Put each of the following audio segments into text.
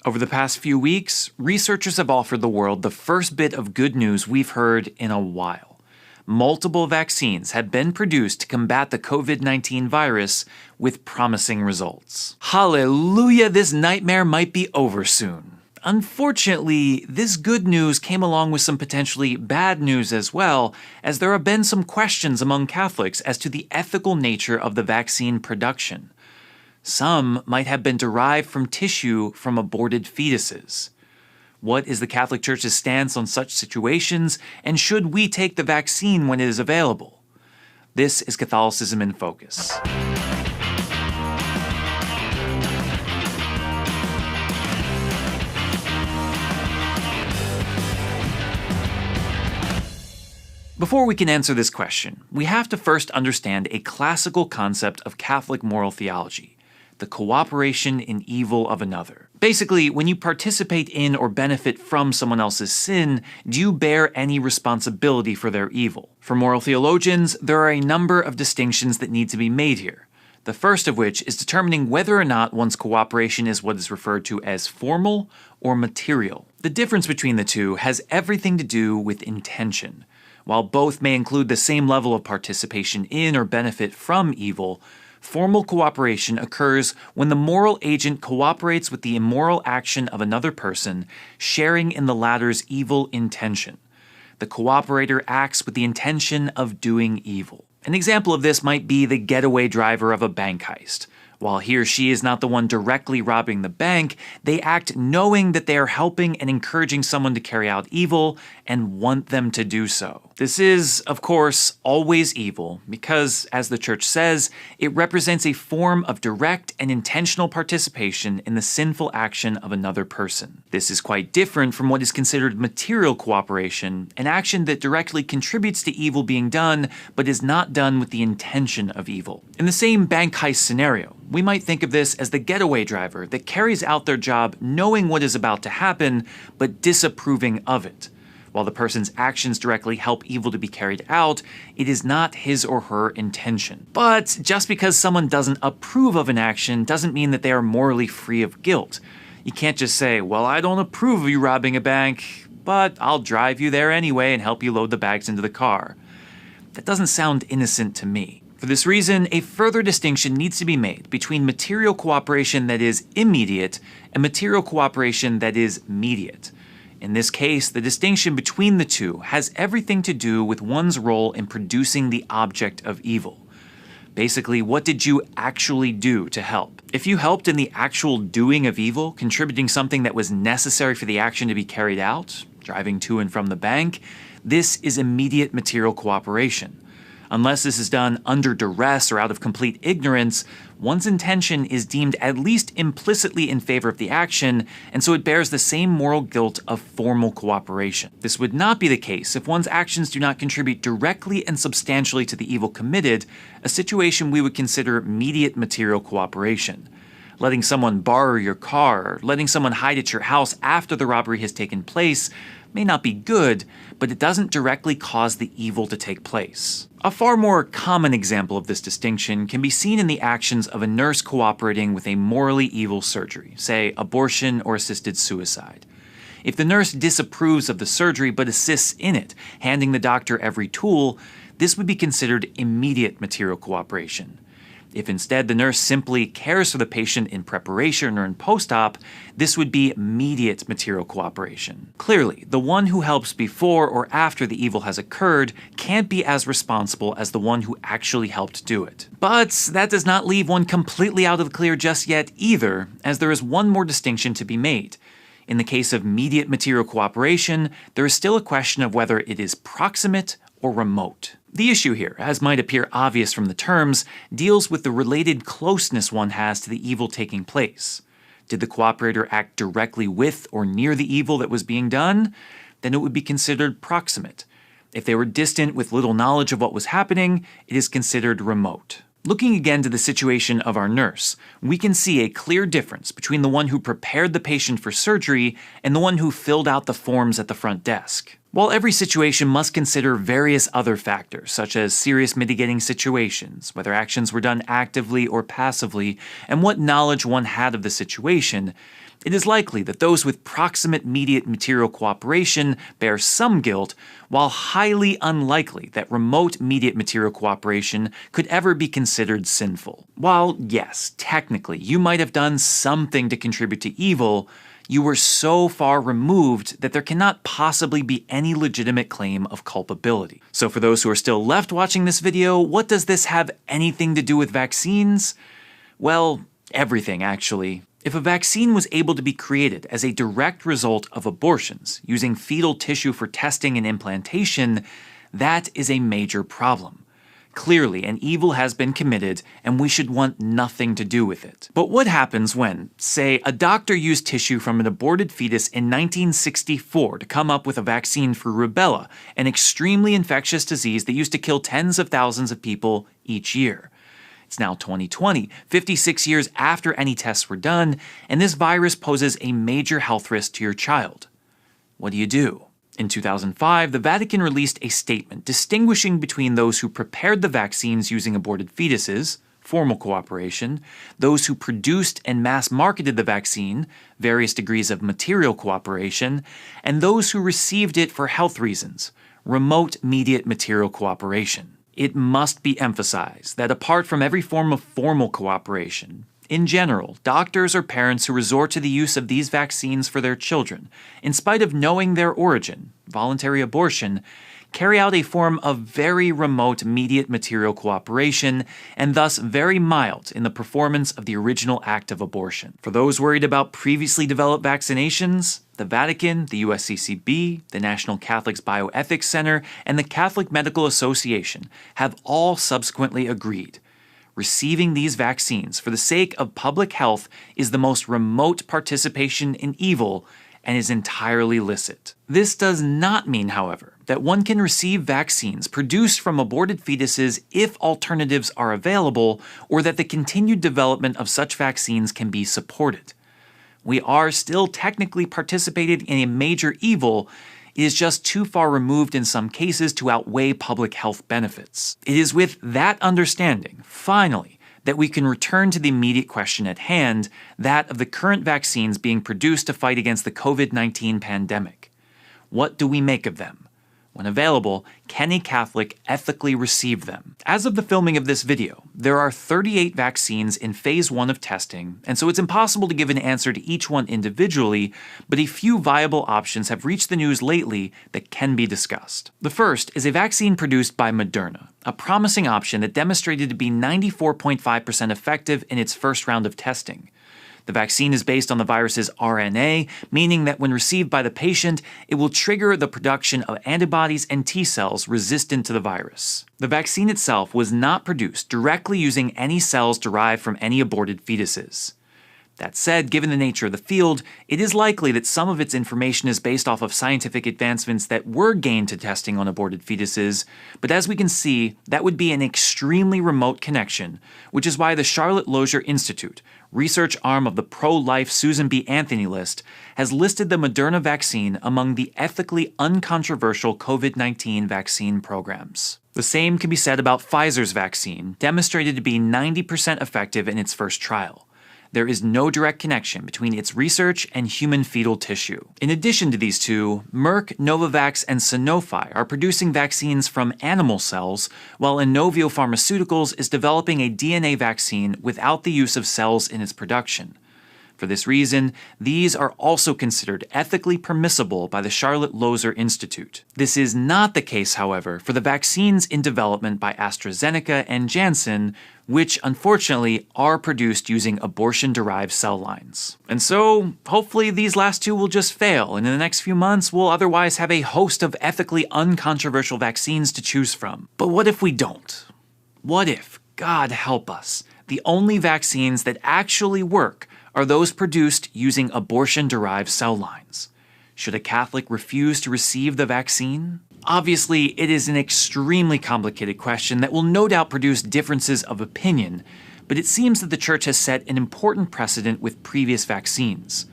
Over the past few weeks, researchers have offered the world the first bit of good news we've heard in a while. Multiple vaccines have been produced to combat the COVID-19 virus with promising results. Hallelujah, this nightmare might be over soon. Unfortunately, this good news came along with some potentially bad news as well, as there have been some questions among Catholics as to the ethical nature of the vaccine production. Some might have been derived from tissue from aborted fetuses. What is the Catholic Church's stance on such situations, and should we take the vaccine when it is available? This is Catholicism in Focus. Before we can answer this question, we have to first understand a classical concept of Catholic moral theology: the cooperation in evil of another. Basically, when you participate in or benefit from someone else's sin, do you bear any responsibility for their evil? For moral theologians, there are a number of distinctions that need to be made here. The first of which is determining whether or not one's cooperation is what is referred to as formal or material. The difference between the two has everything to do with intention. While both may include the same level of participation in or benefit from evil, formal cooperation occurs when the moral agent cooperates with the immoral action of another person, sharing in the latter's evil intention. The cooperator acts with the intention of doing evil. An example of this might be the getaway driver of a bank heist. While he or she is not the one directly robbing the bank, they act knowing that they are helping and encouraging someone to carry out evil and want them to do so. This is, of course, always evil because, as the Church says, it represents a form of direct and intentional participation in the sinful action of another person. This is quite different from what is considered material cooperation, an action that directly contributes to evil being done, but is not done with the intention of evil. In the same bank heist scenario, we might think of this as the getaway driver that carries out their job knowing what is about to happen, but disapproving of it. While the person's actions directly help evil to be carried out, it is not his or her intention. But just because someone doesn't approve of an action doesn't mean that they are morally free of guilt. You can't just say, well, I don't approve of you robbing a bank, but I'll drive you there anyway and help you load the bags into the car. That doesn't sound innocent to me. For this reason, a further distinction needs to be made between material cooperation that is immediate and material cooperation that is mediate. In this case, the distinction between the two has everything to do with one's role in producing the object of evil. Basically, what did you actually do to help? If you helped in the actual doing of evil, contributing something that was necessary for the action to be carried out, driving to and from the bank, this is immediate material cooperation. Unless this is done under duress or out of complete ignorance, one's intention is deemed at least implicitly in favor of the action, and so it bears the same moral guilt of formal cooperation. This would not be the case if one's actions do not contribute directly and substantially to the evil committed, a situation we would consider mediate material cooperation. Letting someone borrow your car, or letting someone hide at your house after the robbery has taken place may not be good, but it doesn't directly cause the evil to take place. A far more common example of this distinction can be seen in the actions of a nurse cooperating with a morally evil surgery, say abortion or assisted suicide. If the nurse disapproves of the surgery but assists in it, handing the doctor every tool, this would be considered immediate material cooperation. If instead the nurse simply cares for the patient in preparation or in post-op, this would be mediate material cooperation. Clearly, the one who helps before or after the evil has occurred can't be as responsible as the one who actually helped do it. But that does not leave one completely out of the clear just yet either, as there is one more distinction to be made. In the case of mediate material cooperation, there is still a question of whether it is proximate or remote. The issue here, as might appear obvious from the terms, deals with the related closeness one has to the evil taking place. Did the cooperator act directly with or near the evil that was being done? Then it would be considered proximate. If they were distant with little knowledge of what was happening, it is considered remote. Looking again to the situation of our nurse, we can see a clear difference between the one who prepared the patient for surgery and the one who filled out the forms at the front desk. While every situation must consider various other factors, such as serious mitigating situations, whether actions were done actively or passively, and what knowledge one had of the situation, it is likely that those with proximate mediate material cooperation bear some guilt, while highly unlikely that remote mediate material cooperation could ever be considered sinful. While, yes, technically, you might have done something to contribute to evil, you were so far removed that there cannot possibly be any legitimate claim of culpability. So for those who are still left watching this video, what does this have anything to do with vaccines? Well, everything, actually. If a vaccine was able to be created as a direct result of abortions, using fetal tissue for testing and implantation, that is a major problem. Clearly, an evil has been committed, and we should want nothing to do with it. But what happens when, say, a doctor used tissue from an aborted fetus in 1964 to come up with a vaccine for rubella, an extremely infectious disease that used to kill tens of thousands of people each year? It's now 2020, 56 years after any tests were done, and this virus poses a major health risk to your child. What do you do? In 2005, the Vatican released a statement distinguishing between those who prepared the vaccines using aborted fetuses, formal cooperation, those who produced and mass-marketed the vaccine, various degrees of material cooperation, and those who received it for health reasons, remote mediate material cooperation. It must be emphasized that apart from every form of formal cooperation, in general, doctors or parents who resort to the use of these vaccines for their children, in spite of knowing their origin, voluntary abortion, carry out a form of very remote mediate material cooperation, and thus very mild in the performance of the original act of abortion. For those worried about previously developed vaccinations, the Vatican, the USCCB, the National Catholics Bioethics Center, and the Catholic Medical Association have all subsequently agreed. Receiving these vaccines for the sake of public health is the most remote participation in evil and is entirely licit. This does not mean, however, that one can receive vaccines produced from aborted fetuses if alternatives are available, or that the continued development of such vaccines can be supported. We are still technically participating in a major evil. It is just too far removed in some cases to outweigh public health benefits. It is with that understanding, finally, that we can return to the immediate question at hand, that of the current vaccines being produced to fight against the COVID-19 pandemic. What do we make of them? When available, can a Catholic ethically receive them? As of the filming of this video, there are 38 vaccines in phase 1 of testing, and so it's impossible to give an answer to each one individually, but a few viable options have reached the news lately that can be discussed. The first is a vaccine produced by Moderna, a promising option that demonstrated to be 94.5% effective in its first round of testing. The vaccine is based on the virus's RNA, meaning that when received by the patient, it will trigger the production of antibodies and T cells resistant to the virus. The vaccine itself was not produced directly using any cells derived from any aborted fetuses. That said, given the nature of the field, it is likely that some of its information is based off of scientific advancements that were gained to testing on aborted fetuses, but as we can see, that would be an extremely remote connection, which is why the Charlotte Lozier Institute, research arm of the pro-life Susan B. Anthony list, has listed the Moderna vaccine among the ethically uncontroversial COVID-19 vaccine programs. The same can be said about Pfizer's vaccine, demonstrated to be 90% effective in its first trial. There is no direct connection between its research and human fetal tissue. In addition to these two, Merck, Novavax, and Sanofi are producing vaccines from animal cells, while Inovio Pharmaceuticals is developing a DNA vaccine without the use of cells in its production. For this reason, these are also considered ethically permissible by the Charlotte Lozier Institute. This is not the case, however, for the vaccines in development by AstraZeneca and Janssen, which unfortunately are produced using abortion-derived cell lines. And so, hopefully these last two will just fail, and in the next few months we'll otherwise have a host of ethically uncontroversial vaccines to choose from. But what if we don't? What if, God help us, the only vaccines that actually work are those produced using abortion-derived cell lines? Should a Catholic refuse to receive the vaccine? Obviously, it is an extremely complicated question that will no doubt produce differences of opinion, but it seems that the Church has set an important precedent with previous vaccines.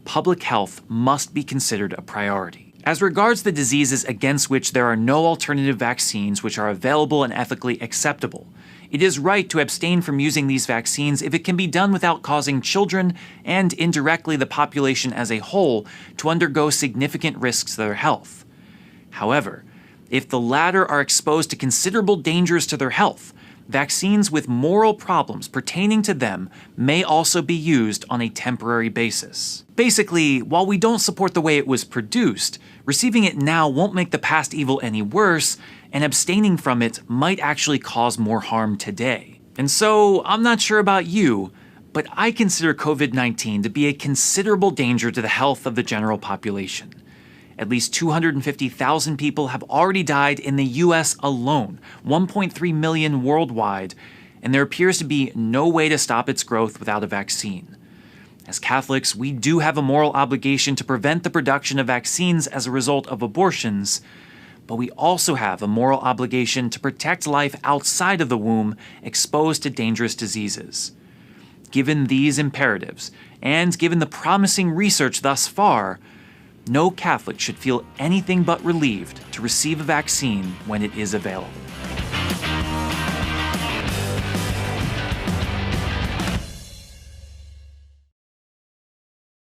Public health must be considered a priority. As regards the diseases against which there are no alternative vaccines which are available and ethically acceptable, It is right to abstain from using these vaccines if it can be done without causing children and indirectly the population as a whole to undergo significant risks to their health. However, if the latter are exposed to considerable dangers to their health, vaccines with moral problems pertaining to them may also be used on a temporary basis. Basically, while we don't support the way it was produced, receiving it now won't make the past evil any worse, and abstaining from it might actually cause more harm today. And so, I'm not sure about you, but I consider COVID-19 to be a considerable danger to the health of the general population. At least 250,000 people have already died in the US alone, 1.3 million worldwide, and there appears to be no way to stop its growth without a vaccine. As Catholics, we do have a moral obligation to prevent the production of vaccines as a result of abortions, but we also have a moral obligation to protect life outside of the womb exposed to dangerous diseases. Given these imperatives, and given the promising research thus far, no Catholic should feel anything but relieved to receive a vaccine when it is available.